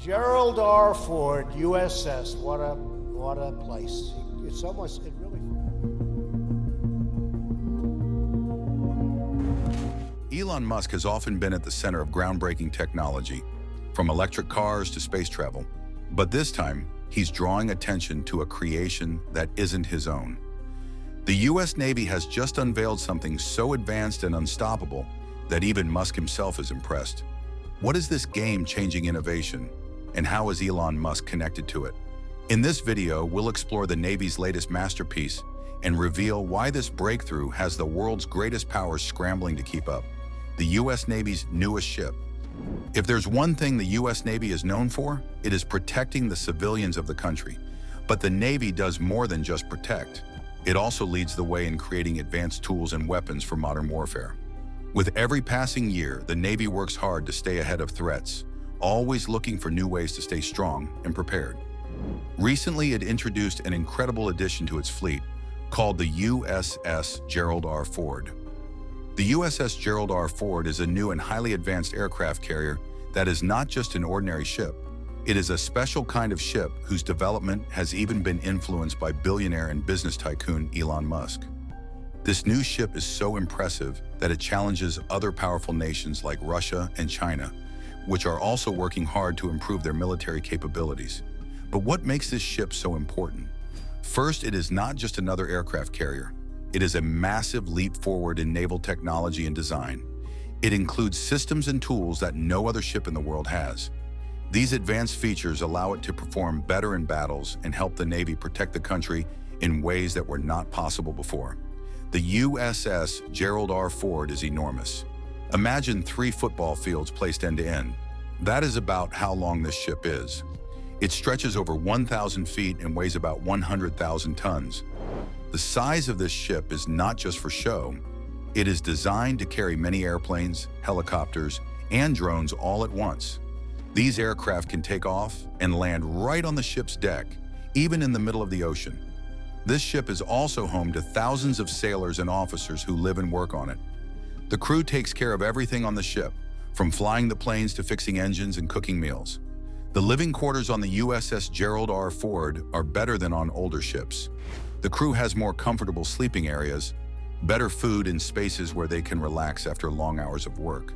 Gerald R. Ford, USS. What a place. It's almost, it really... Elon Musk has often been at the center of groundbreaking technology, from electric cars to space travel. But this time, he's drawing attention to a creation that isn't his own. The US Navy has just unveiled something so advanced and unstoppable that even Musk himself is impressed. What is this game-changing innovation, and how is Elon Musk connected to it? In this video, we'll explore the Navy's latest masterpiece and reveal why this breakthrough has the world's greatest powers scrambling to keep up: the US Navy's newest ship. If there's one thing the US Navy is known for, it is protecting the civilians of the country. But the Navy does more than just protect. It also leads the way in creating advanced tools and weapons for modern warfare. With every passing year, the Navy works hard to stay ahead of threats, always looking for new ways to stay strong and prepared. Recently, it introduced an incredible addition to its fleet called the USS Gerald R. Ford. The USS Gerald R. Ford is a new and highly advanced aircraft carrier that is not just an ordinary ship. It is a special kind of ship whose development has even been influenced by billionaire and business tycoon Elon Musk. This new ship is so impressive that it challenges other powerful nations like Russia and China, which are also working hard to improve their military capabilities. But what makes this ship so important? First, it is not just another aircraft carrier. It is a massive leap forward in naval technology and design. It includes systems and tools that no other ship in the world has. These advanced features allow it to perform better in battles and help the Navy protect the country in ways that were not possible before. The USS Gerald R. Ford is enormous. Imagine 3 football fields placed end to end. That is about how long this ship is. It stretches over 1,000 feet and weighs about 100,000 tons. The size of this ship is not just for show. It is designed to carry many airplanes, helicopters, and drones all at once. These aircraft can take off and land right on the ship's deck, even in the middle of the ocean. This ship is also home to thousands of sailors and officers who live and work on it. The crew takes care of everything on the ship, from flying the planes to fixing engines and cooking meals. The living quarters on the USS Gerald R. Ford are better than on older ships. The crew has more comfortable sleeping areas, better food, and spaces where they can relax after long hours of work.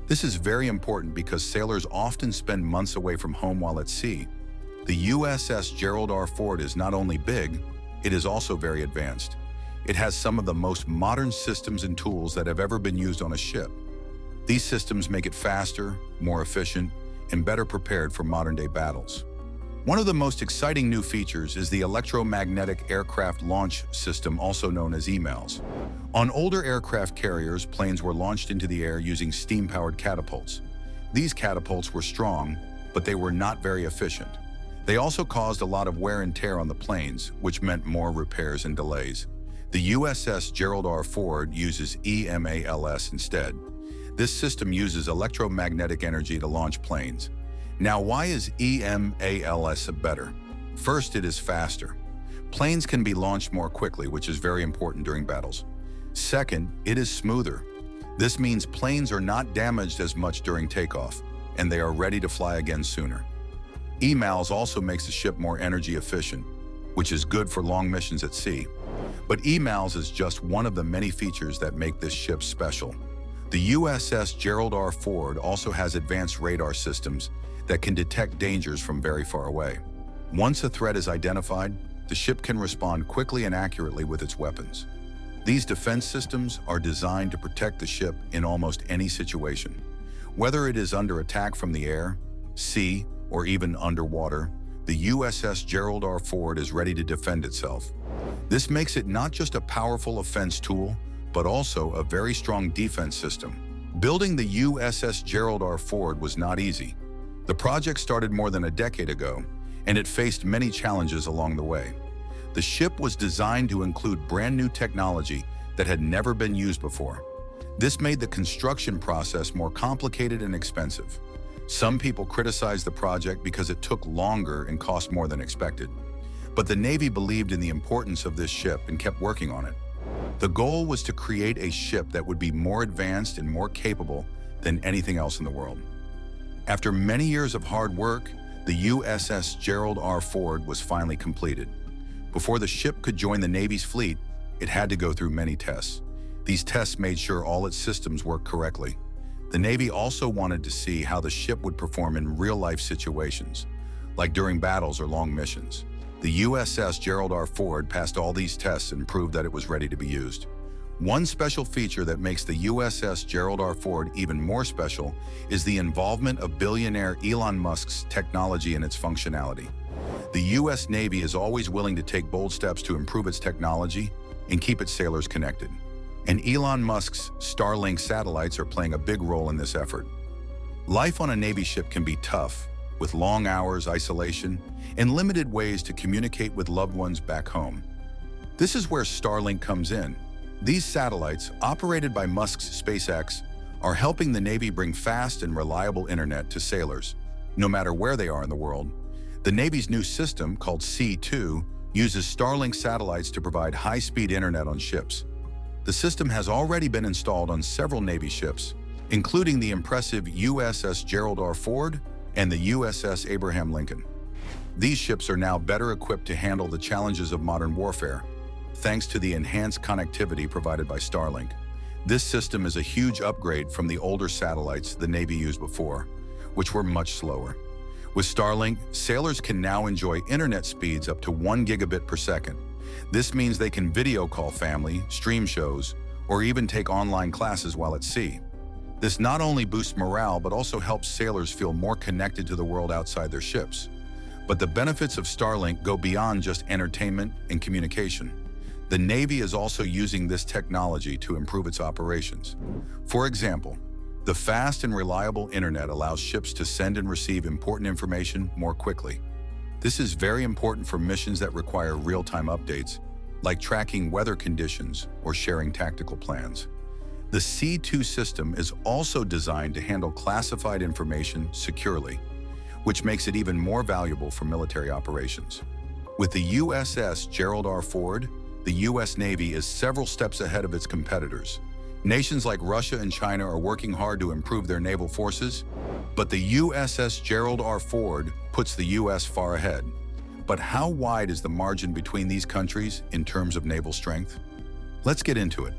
This is very important because sailors often spend months away from home while at sea. The USS Gerald R. Ford is not only big, it is also very advanced. It has some of the most modern systems and tools that have ever been used on a ship. These systems make it faster, more efficient, and better prepared for modern-day battles. One of the most exciting new features is the electromagnetic aircraft launch system, also known as EMALS. On older aircraft carriers, planes were launched into the air using steam-powered catapults. These catapults were strong, but they were not very efficient. They also caused a lot of wear and tear on the planes, which meant more repairs and delays. The USS Gerald R. Ford uses EMALS instead. This system uses electromagnetic energy to launch planes. Now, why is EMALS better? First, it is faster. Planes can be launched more quickly, which is very important during battles. Second, it is smoother. This means planes are not damaged as much during takeoff, and they are ready to fly again sooner. EMALS also makes the ship more energy efficient, which is good for long missions at sea. But EMALS is just one of the many features that make this ship special. The USS Gerald R. Ford also has advanced radar systems that can detect dangers from very far away. Once a threat is identified, the ship can respond quickly and accurately with its weapons. These defense systems are designed to protect the ship in almost any situation. Whether it is under attack from the air, sea, or even underwater, the USS Gerald R. Ford is ready to defend itself. This makes it not just a powerful offense tool, but also a very strong defense system. Building the USS Gerald R. Ford was not easy. The project started more than a decade ago, and it faced many challenges along the way. The ship was designed to include brand new technology that had never been used before. This made the construction process more complicated and expensive. Some people criticized the project because it took longer and cost more than expected. But the Navy believed in the importance of this ship and kept working on it. The goal was to create a ship that would be more advanced and more capable than anything else in the world. After many years of hard work, the USS Gerald R. Ford was finally completed. Before the ship could join the Navy's fleet, it had to go through many tests. These tests made sure all its systems worked correctly. The Navy also wanted to see how the ship would perform in real-life situations, like during battles or long missions. The USS Gerald R. Ford passed all these tests and proved that it was ready to be used. One special feature that makes the USS Gerald R. Ford even more special is the involvement of billionaire Elon Musk's technology and its functionality. The U.S. Navy is always willing to take bold steps to improve its technology and keep its sailors connected. And Elon Musk's Starlink satellites are playing a big role in this effort. Life on a Navy ship can be tough, with long hours, isolation, and limited ways to communicate with loved ones back home. This is where Starlink comes in. These satellites, operated by Musk's SpaceX, are helping the Navy bring fast and reliable internet to sailors, no matter where they are in the world. The Navy's new system, called C2, uses Starlink satellites to provide high-speed internet on ships. The system has already been installed on several Navy ships, including the impressive USS Gerald R. Ford and the USS Abraham Lincoln. These ships are now better equipped to handle the challenges of modern warfare, thanks to the enhanced connectivity provided by Starlink. This system is a huge upgrade from the older satellites the Navy used before, which were much slower. With Starlink, sailors can now enjoy internet speeds up to 1 gigabit per second. This means they can video call family, stream shows, or even take online classes while at sea. This not only boosts morale, but also helps sailors feel more connected to the world outside their ships. But the benefits of Starlink go beyond just entertainment and communication. The Navy is also using this technology to improve its operations. For example, the fast and reliable internet allows ships to send and receive important information more quickly. This is very important for missions that require real-time updates, like tracking weather conditions or sharing tactical plans. The C2 system is also designed to handle classified information securely, which makes it even more valuable for military operations. With the USS Gerald R. Ford, the U.S. Navy is several steps ahead of its competitors. Nations like Russia and China are working hard to improve their naval forces, but the USS Gerald R. Ford puts the U.S. far ahead. But how wide is the margin between these countries in terms of naval strength? Let's get into it.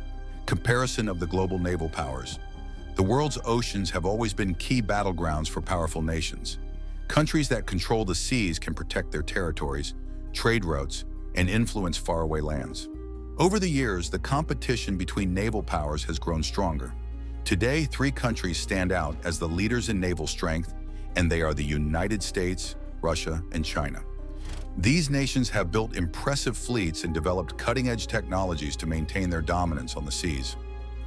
Comparison of the global naval powers. The world's oceans have always been key battlegrounds for powerful nations. Countries that control the seas can protect their territories, trade routes, and influence faraway lands. Over the years, the competition between naval powers has grown stronger. Today, 3 countries stand out as the leaders in naval strength, and they are the United States, Russia, and China. These nations have built impressive fleets and developed cutting-edge technologies to maintain their dominance on the seas.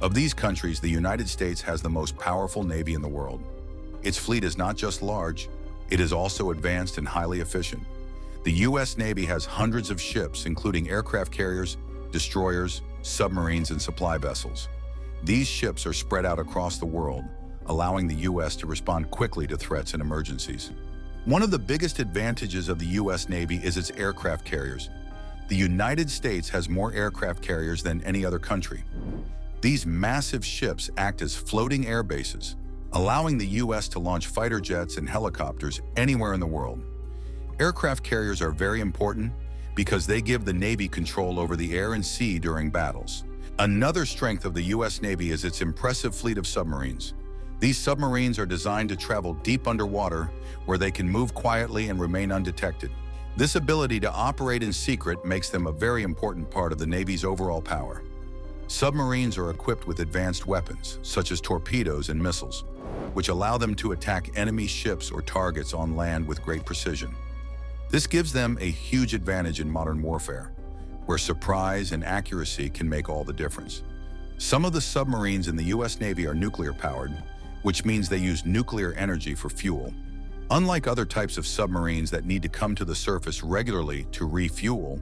Of these countries, the United States has the most powerful navy in the world. Its fleet is not just large, it is also advanced and highly efficient. The U.S. Navy has hundreds of ships, including aircraft carriers, destroyers, submarines, and supply vessels. These ships are spread out across the world, allowing the U.S. to respond quickly to threats and emergencies. One of the biggest advantages of the U.S. Navy is its aircraft carriers. The United States has more aircraft carriers than any other country. These massive ships act as floating air bases, allowing the U.S. to launch fighter jets and helicopters anywhere in the world. Aircraft carriers are very important because they give the Navy control over the air and sea during battles. Another strength of the U.S. Navy is its impressive fleet of submarines. These submarines are designed to travel deep underwater, where they can move quietly and remain undetected. This ability to operate in secret makes them a very important part of the Navy's overall power. Submarines are equipped with advanced weapons, such as torpedoes and missiles, which allow them to attack enemy ships or targets on land with great precision. This gives them a huge advantage in modern warfare, where surprise and accuracy can make all the difference. Some of the submarines in the U.S. Navy are nuclear-powered, which means they use nuclear energy for fuel. Unlike other types of submarines that need to come to the surface regularly to refuel,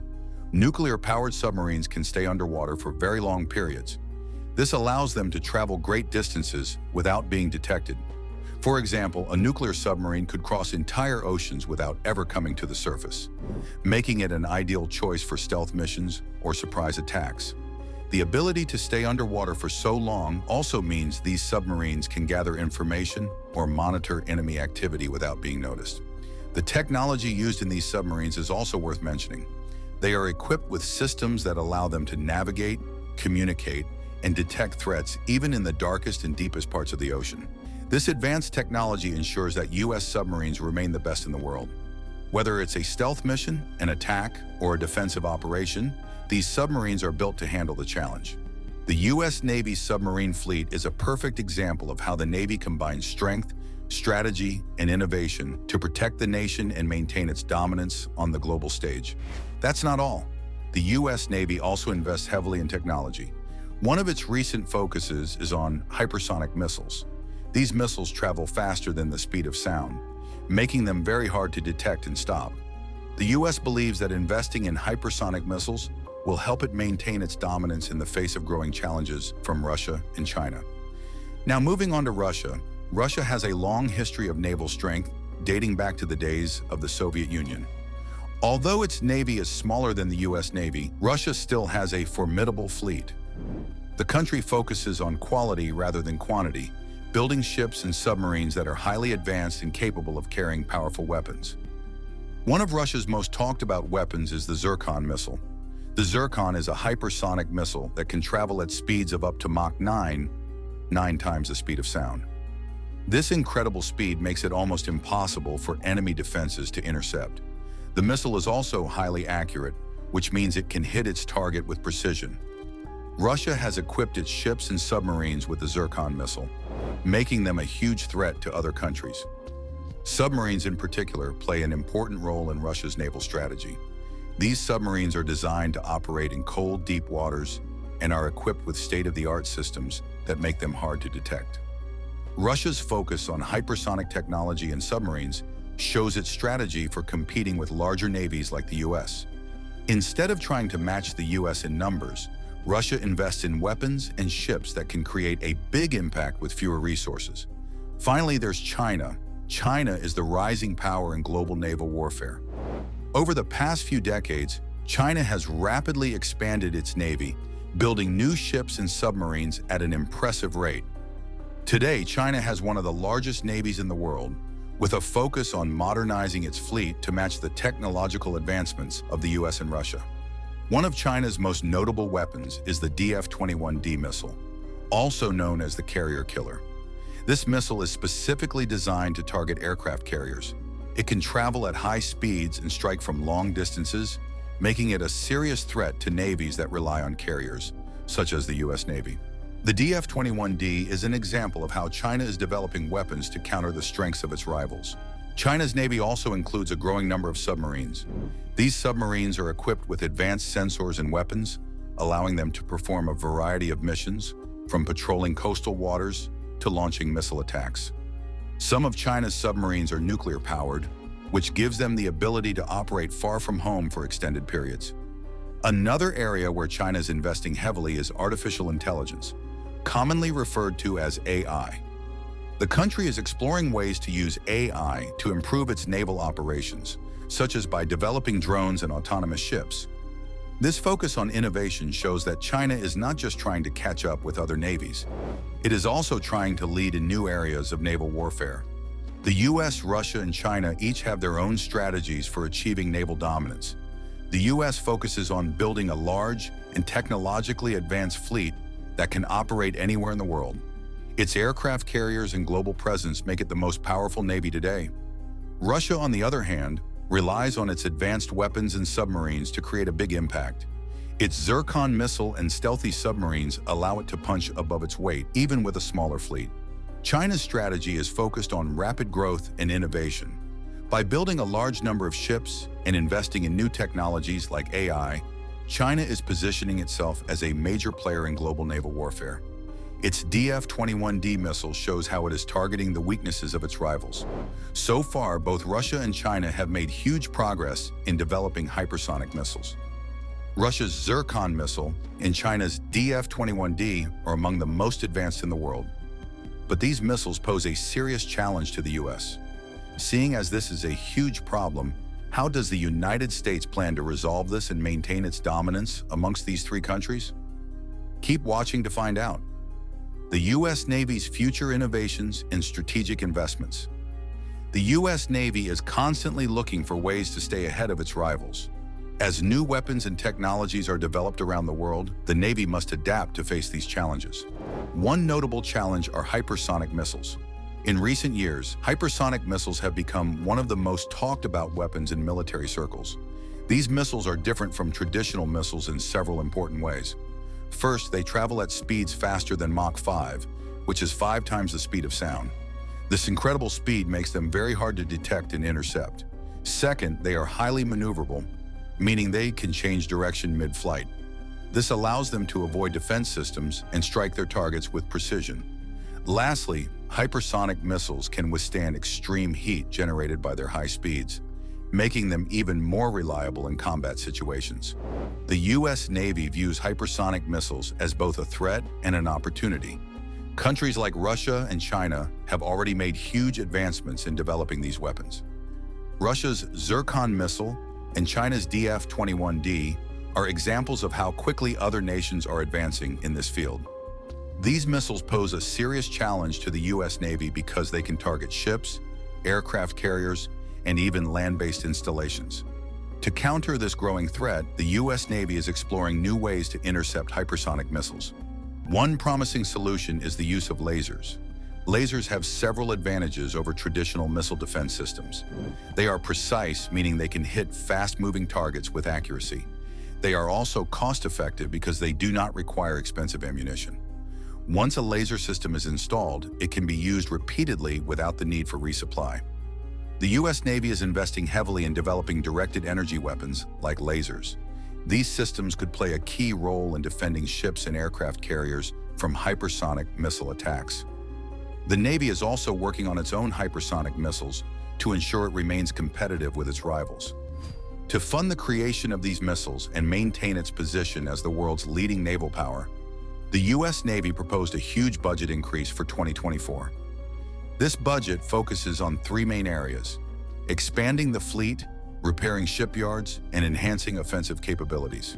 nuclear-powered submarines can stay underwater for very long periods. This allows them to travel great distances without being detected. For example, a nuclear submarine could cross entire oceans without ever coming to the surface, making it an ideal choice for stealth missions or surprise attacks. The ability to stay underwater for so long also means these submarines can gather information or monitor enemy activity without being noticed. The technology used in these submarines is also worth mentioning. They are equipped with systems that allow them to navigate, communicate, and detect threats even in the darkest and deepest parts of the ocean. This advanced technology ensures that U.S. submarines remain the best in the world. Whether it's a stealth mission, an attack, or a defensive operation, these submarines are built to handle the challenge. The U.S. Navy submarine fleet is a perfect example of how the Navy combines strength, strategy, and innovation to protect the nation and maintain its dominance on the global stage. That's not all. The U.S. Navy also invests heavily in technology. One of its recent focuses is on hypersonic missiles. These missiles travel faster than the speed of sound, making them very hard to detect and stop. The U.S. believes that investing in hypersonic missiles will help it maintain its dominance in the face of growing challenges from Russia and China. Now, moving on to Russia. Russia has a long history of naval strength dating back to the days of the Soviet Union. Although its navy is smaller than the U.S. Navy, Russia still has a formidable fleet. The country focuses on quality rather than quantity, building ships and submarines that are highly advanced and capable of carrying powerful weapons. One of Russia's most talked about weapons is the Zircon missile. The Zircon is a hypersonic missile that can travel at speeds of up to Mach 9, 9 times the speed of sound. This incredible speed makes it almost impossible for enemy defenses to intercept. The missile is also highly accurate, which means it can hit its target with precision. Russia has equipped its ships and submarines with the Zircon missile, making them a huge threat to other countries. Submarines in particular play an important role in Russia's naval strategy. These submarines are designed to operate in cold, deep waters and are equipped with state-of-the-art systems that make them hard to detect. Russia's focus on hypersonic technology and submarines shows its strategy for competing with larger navies like the U.S. Instead of trying to match the U.S. in numbers, Russia invests in weapons and ships that can create a big impact with fewer resources. Finally, there's China. China is the rising power in global naval warfare. Over the past few decades, China has rapidly expanded its navy, building new ships and submarines at an impressive rate. Today, China has one of the largest navies in the world, with a focus on modernizing its fleet to match the technological advancements of the U.S. and Russia. One of China's most notable weapons is the DF-21D missile, also known as the carrier killer. This missile is specifically designed to target aircraft carriers. It can travel at high speeds and strike from long distances, making it a serious threat to navies that rely on carriers, such as the U.S. Navy. The DF-21D is an example of how China is developing weapons to counter the strengths of its rivals. China's navy also includes a growing number of submarines. These submarines are equipped with advanced sensors and weapons, allowing them to perform a variety of missions, from patrolling coastal waters to launching missile attacks. Some of China's submarines are nuclear-powered, which gives them the ability to operate far from home for extended periods. Another area where China is investing heavily is artificial intelligence, commonly referred to as AI. The country is exploring ways to use AI to improve its naval operations, such as by developing drones and autonomous ships. This focus on innovation shows that China is not just trying to catch up with other navies. It is also trying to lead in new areas of naval warfare. The U.S., Russia, and China each have their own strategies for achieving naval dominance. The U.S. focuses on building a large and technologically advanced fleet that can operate anywhere in the world. Its aircraft carriers and global presence make it the most powerful navy today. Russia, on the other hand, relies on its advanced weapons and submarines to create a big impact. Its Zircon missile and stealthy submarines allow it to punch above its weight, even with a smaller fleet. China's strategy is focused on rapid growth and innovation. By building a large number of ships and investing in new technologies like AI, China is positioning itself as a major player in global naval warfare. Its DF-21D missile shows how it is targeting the weaknesses of its rivals. So far, both Russia and China have made huge progress in developing hypersonic missiles. Russia's Zircon missile and China's DF-21D are among the most advanced in the world. But these missiles pose a serious challenge to the U.S. Seeing as this is a huge problem, how does the United States plan to resolve this and maintain its dominance amongst these three countries? Keep watching to find out. The U.S. Navy's future innovations and strategic investments. The U.S. Navy is constantly looking for ways to stay ahead of its rivals. As new weapons and technologies are developed around the world, the Navy must adapt to face these challenges. One notable challenge are hypersonic missiles. In recent years, hypersonic missiles have become one of the most talked about weapons in military circles. These missiles are different from traditional missiles in several important ways. First, they travel at speeds faster than Mach 5, which is 5 times the speed of sound. This incredible speed makes them very hard to detect and intercept. Second, they are highly maneuverable, meaning they can change direction mid-flight. This allows them to avoid defense systems and strike their targets with precision. Lastly, hypersonic missiles can withstand extreme heat generated by their high speeds, making them even more reliable in combat situations. The U.S. Navy views hypersonic missiles as both a threat and an opportunity. Countries like Russia and China have already made huge advancements in developing these weapons. Russia's Zircon missile and China's DF-21D are examples of how quickly other nations are advancing in this field. These missiles pose a serious challenge to the U.S. Navy because they can target ships, aircraft carriers, and even land-based installations. To counter this growing threat, the U.S. Navy is exploring new ways to intercept hypersonic missiles. One promising solution is the use of lasers. Lasers have several advantages over traditional missile defense systems. They are precise, meaning they can hit fast-moving targets with accuracy. They are also cost-effective because they do not require expensive ammunition. Once a laser system is installed, it can be used repeatedly without the need for resupply. The U.S. Navy is investing heavily in developing directed energy weapons like lasers. These systems could play a key role in defending ships and aircraft carriers from hypersonic missile attacks. The Navy is also working on its own hypersonic missiles to ensure it remains competitive with its rivals. To fund the creation of these missiles and maintain its position as the world's leading naval power, the U.S. Navy proposed a huge budget increase for 2024. This budget focuses on 3 main areas: expanding the fleet, repairing shipyards, and enhancing offensive capabilities.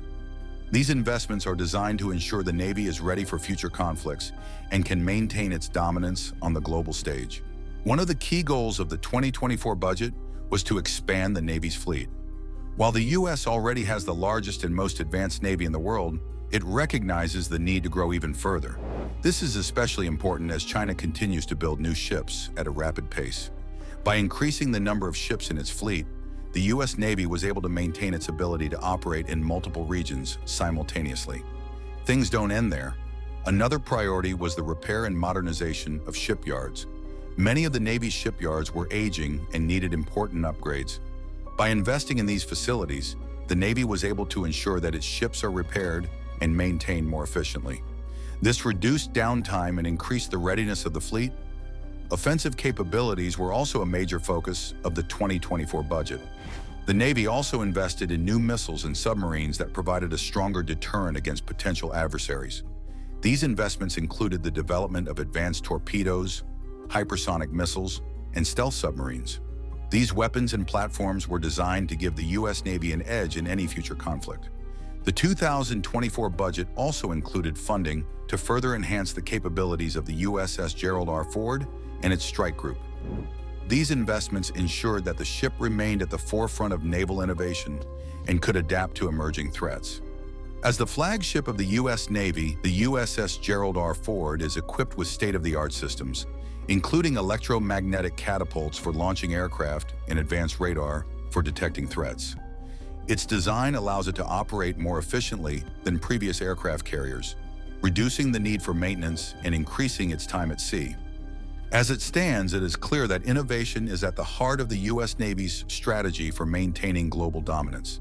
These investments are designed to ensure the Navy is ready for future conflicts and can maintain its dominance on the global stage. One of the key goals of the 2024 budget was to expand the Navy's fleet. While the U.S. already has the largest and most advanced Navy in the world, it recognizes the need to grow even further. This is especially important as China continues to build new ships at a rapid pace. By increasing the number of ships in its fleet, the U.S. Navy was able to maintain its ability to operate in multiple regions simultaneously. Things don't end there. Another priority was the repair and modernization of shipyards. Many of the Navy's shipyards were aging and needed important upgrades. By investing in these facilities, the Navy was able to ensure that its ships are repaired and maintained more efficiently. This reduced downtime and increased the readiness of the fleet. Offensive capabilities were also a major focus of the 2024 budget. The Navy also invested in new missiles and submarines that provided a stronger deterrent against potential adversaries. These investments included the development of advanced torpedoes, hypersonic missiles, and stealth submarines. These weapons and platforms were designed to give the U.S. Navy an edge in any future conflict. The 2024 budget also included funding to further enhance the capabilities of the USS Gerald R and its strike group. These investments ensured that the ship remained at the forefront of naval innovation and could adapt to emerging threats. As the flagship of the U.S. Navy, the USS Gerald R is equipped with state-of-the-art systems, including electromagnetic catapults for launching aircraft and advanced radar for detecting threats. Its design allows it to operate more efficiently than previous aircraft carriers, reducing the need for maintenance and increasing its time at sea. As it stands, it is clear that innovation is at the heart of the U.S. Navy's strategy for maintaining global dominance.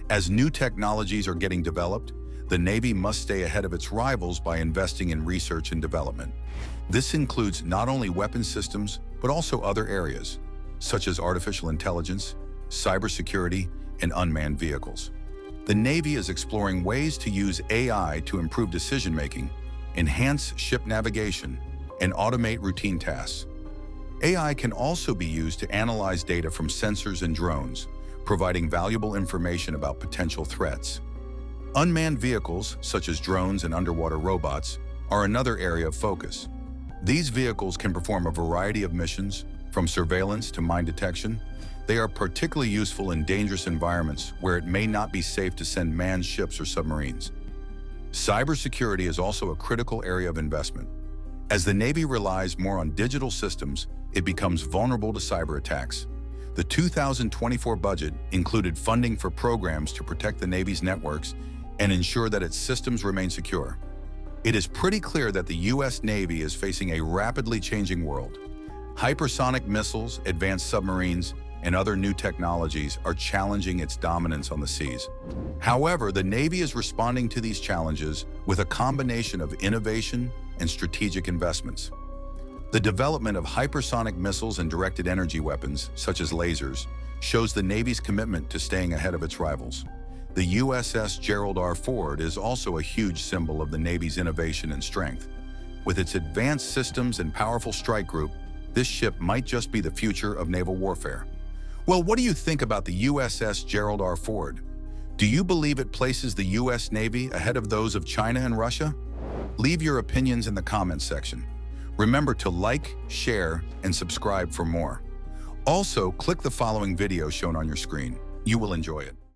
As new technologies are getting developed, the Navy must stay ahead of its rivals by investing in research and development. This includes not only weapon systems, but also other areas, such as artificial intelligence, cybersecurity, and unmanned vehicles. The Navy is exploring ways to use AI to improve decision-making, enhance ship navigation, and automate routine tasks. AI can also be used to analyze data from sensors and drones, providing valuable information about potential threats. Unmanned vehicles, such as drones and underwater robots, are another area of focus. These vehicles can perform a variety of missions, From surveillance to mine detection, they are particularly useful in dangerous environments where it may not be safe to send manned ships or submarines. Cybersecurity is also a critical area of investment. As the Navy relies more on digital systems, it becomes vulnerable to cyber attacks. The 2024 budget included funding for programs to protect the Navy's networks and ensure that its systems remain secure. It is pretty clear that the U.S. Navy is facing a rapidly changing world. Hypersonic missiles, advanced submarines, and other new technologies are challenging its dominance on the seas. However, the Navy is responding to these challenges with a combination of innovation and strategic investments. The development of hypersonic missiles and directed energy weapons, such as lasers, shows the Navy's commitment to staying ahead of its rivals. The USS Gerald R is also a huge symbol of the Navy's innovation and strength. With its advanced systems and powerful strike group, this ship might just be the future of naval warfare. Well, what do you think about the USS Gerald R. Ford? Do you believe it places the U.S. Navy ahead of those of China and Russia? Leave your opinions in the comments section. Remember to like, share, and subscribe for more. Also, click the following video shown on your screen. You will enjoy it.